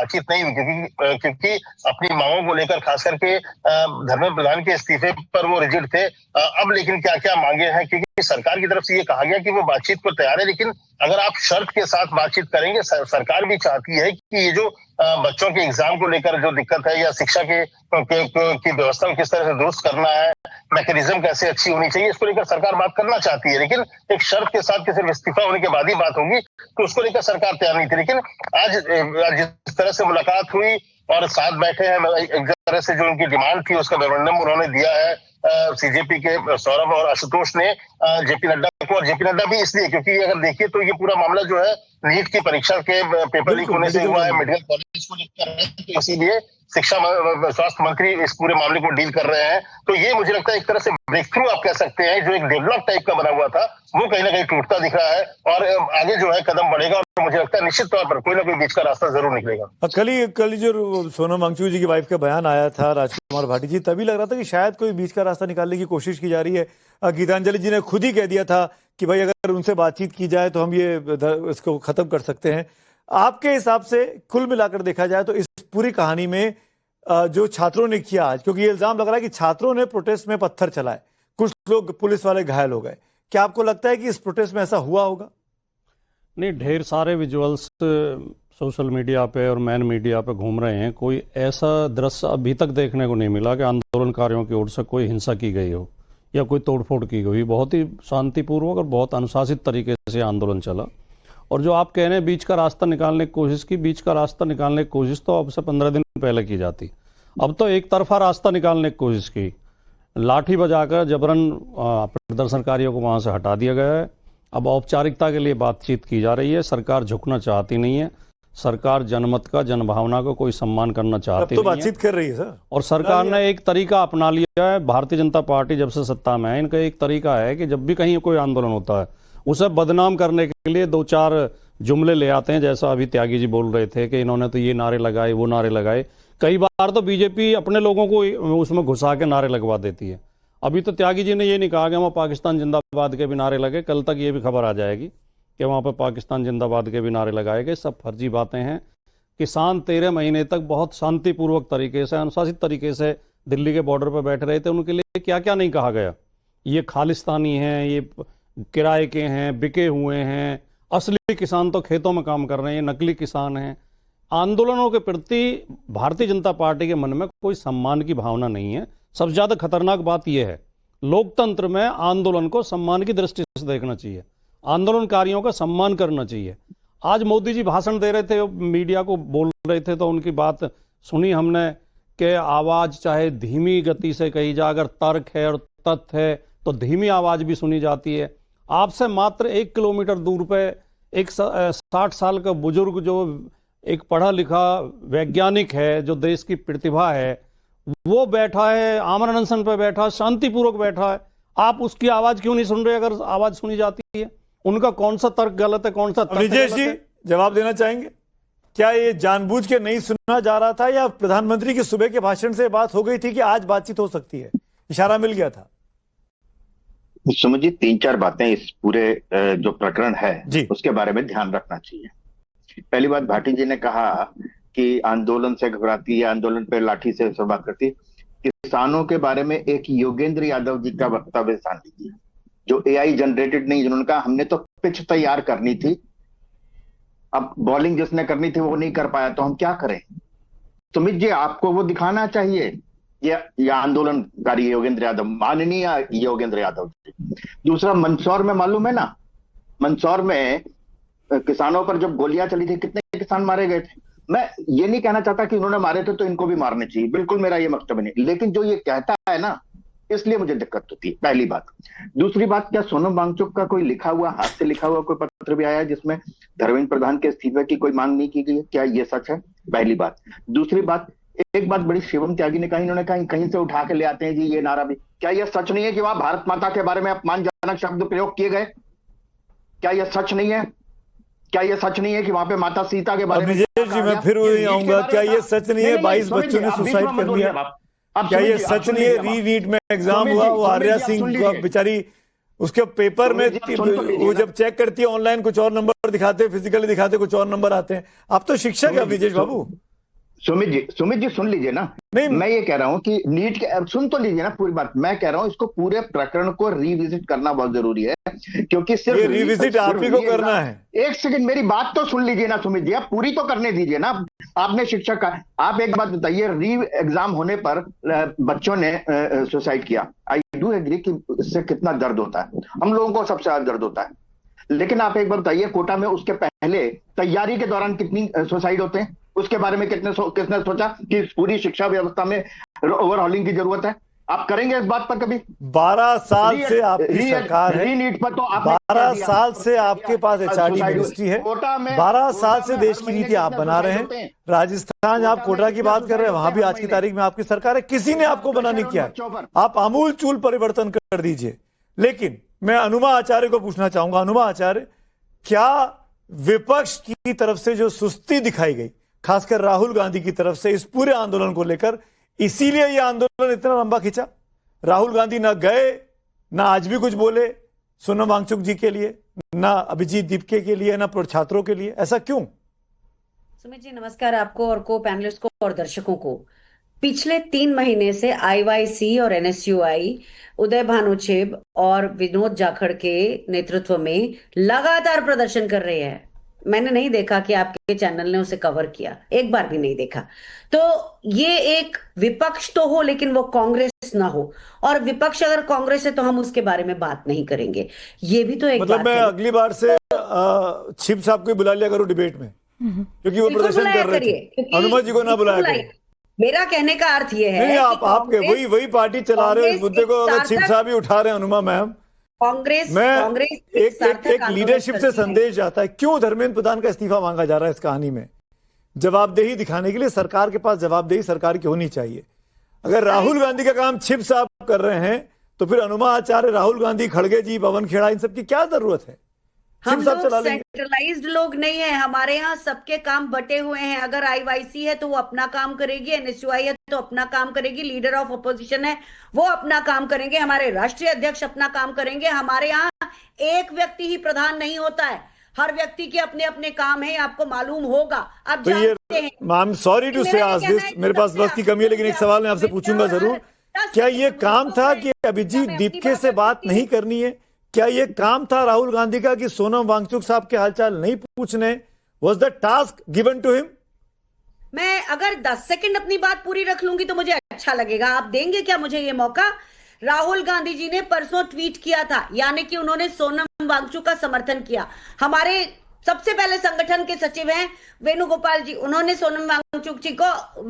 बातचीत नहीं हुई, क्योंकि अपनी मांगों को लेकर खास करके धर्मेंद्र प्रधान के इस्तीफे पर वो रिजिड थे। अब लेकिन क्या क्या मांगे हैं, क्योंकि सरकार की तरफ से ये कहा गया कि वो बातचीत को तैयार है, लेकिन अगर आप शर्त के साथ बातचीत करेंगे, सरकार भी चाहती है कि ये जो बच्चों के एग्जाम को लेकर जो दिक्कत है या शिक्षा की व्यवस्था को किस तरह से दुरुस्त करना है, मैकेनिज्म कैसे अच्छी होनी चाहिए, इसको लेकर सरकार बात करना चाहती है, लेकिन एक शर्त के साथ कि सिर्फ इस्तीफा होने के बाद ही बात होगी, तो उसको लेकर सरकार तैयार नहीं थी। लेकिन आज जिस तरह से मुलाकात हुई और साथ बैठे हैं, एक तरह से जो उनकी डिमांड थी उसका मेमोरेंडम उन्होंने दिया है सीजेपी के सौरभ और आशुतोष ने जेपी नड्डा को, और जेपी नड्डा भी इसलिए क्योंकि अगर देखिए तो ये पूरा मामला जो है नीट की परीक्षा के पेपर लीक होने से हुआ है, मेडिकल कॉलेज को लेकर है, तो इसीलिए शिक्षा स्वास्थ्य मंत्री इस पूरे मामले को डील कर रहे हैं। तो ये मुझे लगता है एक तरह से ब्रेक थ्रू आप कह सकते हैं, जो एक डेडलॉक टाइप का बना हुआ था वो कहीं ना कहीं टूटता दिख रहा है और आगे जो है कदम बढ़ेगा, और मुझे लगता है निश्चित तौर पर कोई ना कोई बीच का रास्ता जरूर निकलेगा। कल जो सोनम वांगचुक जी की वाइफ का बयान आया था राजकुमार भाटी जी, तभी लग रहा था कि शायद कोई बीच का रास्ता निकालने की कोशिश की जा रही है। गीतांजलि जी ने खुद ही कह दिया था कि भाई अगर उनसे बातचीत की जाए तो हम ये इसको खत्म कर सकते हैं। आपके हिसाब से कुल मिलाकर देखा जाए तो इस पूरी कहानी में जो छात्रों ने किया आज, क्योंकि ये इल्जाम लग रहा है कि छात्रों ने प्रोटेस्ट में पत्थर चलाए, कुछ लोग पुलिस वाले घायल हो गए, क्या आपको लगता है कि इस प्रोटेस्ट में ऐसा हुआ होगा? नहीं, ढेर सारे विजुअल्स सोशल मीडिया पे और मैन मीडिया पे घूम रहे हैं। कोई ऐसा दृश्य अभी तक देखने को नहीं मिला कि आंदोलनकारियों की ओर से कोई हिंसा की गई हो या कोई तोड़फोड़ की गई। बहुत ही शांतिपूर्वक और बहुत अनुशासित तरीके से आंदोलन चला। और जो आप कह रहे हैं बीच का रास्ता निकालने की कोशिश की, बीच का रास्ता निकालने की कोशिश तो अब से 15 दिन पहले की जाती। अब तो एक तरफा रास्ता निकालने की कोशिश की, लाठी बजाकर जबरन प्रदर्शनकारियों को वहां से हटा दिया गया है। अब औपचारिकता के लिए बातचीत की जा रही है। सरकार झुकना चाहती नहीं है, सरकार जनमत का, जनभावना को कोई सम्मान करना चाहती नहीं है। बातचीत कर रही है सर, और सरकार ने एक तरीका अपना लिया है। भारतीय जनता पार्टी जब से सत्ता में है, इनका एक तरीका है कि जब भी कहीं कोई आंदोलन होता है उसे बदनाम करने के लिए 2-4 जुमले ले आते हैं। जैसा अभी त्यागी जी बोल रहे थे कि इन्होंने तो ये नारे लगाए, वो नारे लगाए। कई बार तो बीजेपी अपने लोगों को उसमें घुसा के नारे लगवा देती है। अभी तो त्यागी जी ने ये नहीं कहा कि वहाँ पाकिस्तान जिंदाबाद के भी नारे लगे, कल तक ये भी खबर आ जाएगी कि वहाँ पर पाकिस्तान जिंदाबाद के भी नारे लगाए गए। सब फर्जी बातें हैं। किसान 13 महीने तक बहुत शांतिपूर्वक तरीके से, अनुशासित तरीके से दिल्ली के बॉर्डर पर बैठे रहे थे। उनके लिए क्या क्या नहीं कहा गया, ये खालिस्तानी हैं, ये किराए के हैं, बिके हुए हैं। असली किसान तो खेतों में काम कर रहे हैं, ये नकली किसान हैं। आंदोलनों के प्रति भारतीय जनता पार्टी के मन में कोई सम्मान की भावना नहीं है। सबसे ज्यादा खतरनाक बात यह है, लोकतंत्र में आंदोलन को सम्मान की दृष्टि से देखना चाहिए, आंदोलनकारियों का सम्मान करना चाहिए। आज मोदी जी भाषण दे रहे थे, मीडिया को बोल रहे थे, तो उनकी बात सुनी हमने कि आवाज चाहे धीमी गति से कही जाए, अगर तर्क है और तथ्य है तो धीमी आवाज भी सुनी जाती है। आपसे मात्र 1 किलोमीटर दूर पे एक 60 साल का बुजुर्ग, जो एक पढ़ा लिखा वैज्ञानिक है, जो देश की प्रतिभा है, वो बैठा है, आमरण अनशन पे बैठा, शांतिपूर्वक बैठा है। आप उसकी आवाज क्यों नहीं सुन रहे? अगर आवाज सुनी जाती है, उनका कौन सा तर्क गलत है, कौन सा तर्क ब्रिजेश जी जवाब देना चाहेंगे? क्या ये जानबूझ के नहीं सुना जा रहा था, या प्रधानमंत्री की सुबह के भाषण से बात हो गई थी कि आज बातचीत हो सकती है, इशारा मिल गया था? समझिए 3-4 बातें इस पूरे जो प्रकरण है उसके बारे में ध्यान रखना चाहिए। पहली बात, भाटी जी ने कहा कि आंदोलन से घबराती है, आंदोलन पे लाठी से बात करती। किसानों के बारे में एक योगेंद्र यादव जी का वक्तव्य ध्यान दीजिए, जो एआई जनरेटेड नहीं, जिन्होंने कहा हमने तो पिच तैयार करनी थी, अब बॉलिंग जिसने करनी थी वो नहीं कर पाया, तो हम क्या करें? सुमित जी, आपको वो दिखाना चाहिए, ये आंदोलनकारी योगेंद्र यादव, माननीय योगेंद्र यादव जी। दूसरा, मंदसौर में मालूम है ना, मंदसौर में किसानों पर जब गोलियां चली थी कितने किसान मारे गए थे। मैं ये नहीं कहना चाहता कि उन्होंने मारे थे तो इनको भी मारने चाहिए, बिल्कुल मेरा ये मकसद नहीं, लेकिन जो ये कहता है ना, इसलिए मुझे दिक्कत होती है, पहली बात। दूसरी बात, क्या सोनम वांगचुक का कोई लिखा हुआ, हाथ से लिखा हुआ कोई पत्र भी आया है जिसमें धर्मेंद्र प्रधान के इस्तीफे की कोई मांग नहीं की गई है? क्या ये सच है? पहली बात। दूसरी बात, एक बात बड़ी शिवम त्यागी ने कहा, इन्होंने कहा कहीं से उठा के ले आते हैं जी ये नारा भी। क्या यह सच नहीं है कि वहां भारत माता के बारे में अपमानजनक शब्द प्रयोग किए गए? क्या यह सच नहीं है? क्या यह सच नहीं है कि वहां पे माता सीता के बारे में? जी मैं फिर वही आऊंगा, क्या ये सच नहीं है 22 बच्चों ने सुसाइड कर लिया? क्या ये सच नहीं है? री-नीट में एग्जाम हुआ, वो आर्या सिंह बेचारी, उसके पेपर में वो जब चेक करती है ऑनलाइन कुछ और नंबर दिखाते, फिजिकली दिखाते कुछ और नंबर आते हैं। आप तो शिक्षक है ब्रिजेश बाबू, सुमित जी सुन लीजिए ना। नहीं, मैं ये कह रहा हूं कि नीट के, सुन तो लीजिए ना पूरी बात। मैं कह रहा हूं इसको पूरे प्रकरण को रिविजिट करना बहुत जरूरी है, क्योंकि सिर्फ ये रिविजिट आप ही को करना है। एक सेकंड मेरी बात तो सुन लीजिए ना सुमित जी, आप पूरी तो करने दीजिए ना। आपने शिक्षक का, आप एक बात बताइए, री एग्जाम होने पर बच्चों ने सुसाइड किया। आई डू एग्री कि इससे कितना दर्द होता है, हम लोगों को सबसे ज्यादा दर्द होता है। लेकिन आप एक बार बताइए, कोटा में उसके पहले तैयारी के दौरान कितनी सुसाइड होते हैं, उसके बारे में किसने सोचा कि पूरी शिक्षा व्यवस्था में ओवरहॉलिंग की जरूरत है? आप करेंगे इस बात पर कभी? 12 साल से आपकी सरकार है, नीट पर तो 12 साल से आपके पास एचआरडी मिनिस्ट्री है, 12 साल से देश की नीति आप बना रहे हैं। राजस्थान, आप कोटा की बात कर रहे हैं, वहां भी आज की तारीख में आपकी सरकार है, किसी ने आपको मना नहीं किया है। आप आमूल चूल परिवर्तन कर दीजिए। लेकिन मैं अनुमा आचार्य को पूछना चाहूंगा, अनुमा आचार्य, क्या विपक्ष की तरफ से जो सुस्ती दिखाई गई, खासकर राहुल गांधी की तरफ से इस पूरे आंदोलन को लेकर, इसीलिए यह आंदोलन इतना लंबा खिंचा? राहुल गांधी ना गए, ना आज भी कुछ बोले सोनम वांगचुक जी के लिए, ना अभिजीत दीपके के लिए, ना छात्रों के लिए, ऐसा क्यों? सुमित जी नमस्कार आपको और को पैनलिस्ट को और दर्शकों को। पिछले 3 महीने से आईवाईसी और एनएसयूआई उदय भानुछेब और विनोद जाखड़ के नेतृत्व में लगातार प्रदर्शन कर रहे हैं। मैंने नहीं देखा कि आपके चैनल ने उसे कवर किया, एक बार भी नहीं देखा। तो ये एक विपक्ष तो हो, लेकिन वो कांग्रेस ना हो, और विपक्ष अगर कांग्रेस है तो हम उसके बारे में बात नहीं करेंगे। ये भी तो एक मतलब बात मैं है। अगली बार से छिप साहब को बुला लिया करूं डिबेट में, क्योंकि वो प्रदर्शन कर रहे थे। अनुमा जी को ना बुलाया करो। मेरा कहने का अर्थ ये है, नहीं, आपके वही पार्टी चला रहे हैं इस मुद्दे को, अगर छिप साहब ही उठा रहे हैं अनुमा मैम। कांग्रेस एक लीडरशिप से संदेश जाता है, क्यों धर्मेंद्र प्रधान का इस्तीफा मांगा जा रहा है इस कहानी में? जवाबदेही दिखाने के लिए सरकार के पास जवाबदेही सरकार की होनी चाहिए। अगर राहुल गांधी का काम छिप साहब कर रहे हैं, तो फिर अनुमा आचार्य, राहुल गांधी, खड़गे जी, पवन खेड़ा, इन सब की क्या जरूरत है? हम लोग सेंट्रलाइज्ड लोग नहीं है, हमारे यहाँ सबके काम बटे हुए हैं। अगर आईवाईसी है तो वो अपना काम करेगी, एनएसयूआई है तो अपना काम करेगी, लीडर ऑफ अपोजिशन है वो अपना काम करेंगे, हमारे राष्ट्रीय अध्यक्ष अपना काम करेंगे। हमारे यहाँ एक व्यक्ति ही प्रधान नहीं होता है, हर व्यक्ति के अपने अपने काम है, आपको मालूम होगा। आप तो जानते हैं। मैम सॉरी टू से आज दिस, मेरे पास वक्त की कमी है, लेकिन एक सवाल मैं आपसे पूछूंगा जरूर। क्या ये काम था कि अभिजीत दीपके से बात नहीं करनी है? क्या ये काम था राहुल गांधी का कि सोनम वांगचुक साहब के हालचाल नहीं पूछने? Was the task given to him? मैं अगर 10 सेकंड अपनी बात पूरी रख लूंगी तो मुझे अच्छा लगेगा। आप देंगे क्या मुझे ये मौका? राहुल गांधी जी ने परसों ट्वीट किया था, यानी कि उन्होंने सोनम वांगचुक का समर्थन किया। हमारे सबसे पहले संगठन के सचिव हैं वेणुगोपाल जी, उन्होंने सोनम वांगचुक जी को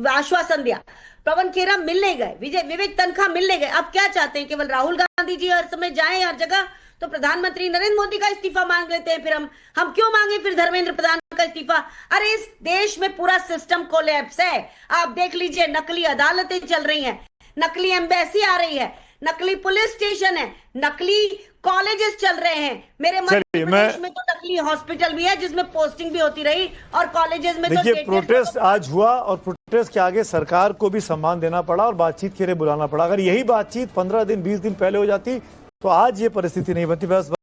आश्वासन दिया। पवन खेड़ा मिलने गए, विवेक तनखा मिलने गए। अब क्या चाहते हैं? केवल राहुल गांधी जी हर समय जाएं हर जगह? तो प्रधानमंत्री नरेंद्र मोदी का इस्तीफा मांग लेते हैं। फिर हम क्यों मांगे फिर धर्मेंद्र प्रधान का इस्तीफा? अरे इस देश में पूरा सिस्टम कोलैप्स है। आप देख लीजिए, नकली अदालतें चल रही हैं, नकली एम्बेसी आ रही है, नकली पुलिस स्टेशन है, नकली कॉलेजेस चल रहे हैं। मेरे मध्य प्रदेश में तो नकली हॉस्पिटल भी है जिसमें पोस्टिंग भी होती रही, और कॉलेजेस में देखिए प्रोटेस्ट आज हुआ, और प्रोटेस्ट के आगे सरकार को भी सम्मान देना पड़ा और बातचीत के लिए बुलाना पड़ा। अगर यही बातचीत 15 दिन 20 दिन पहले हो जाती तो आज ये परिस्थिति नहीं बनती। बस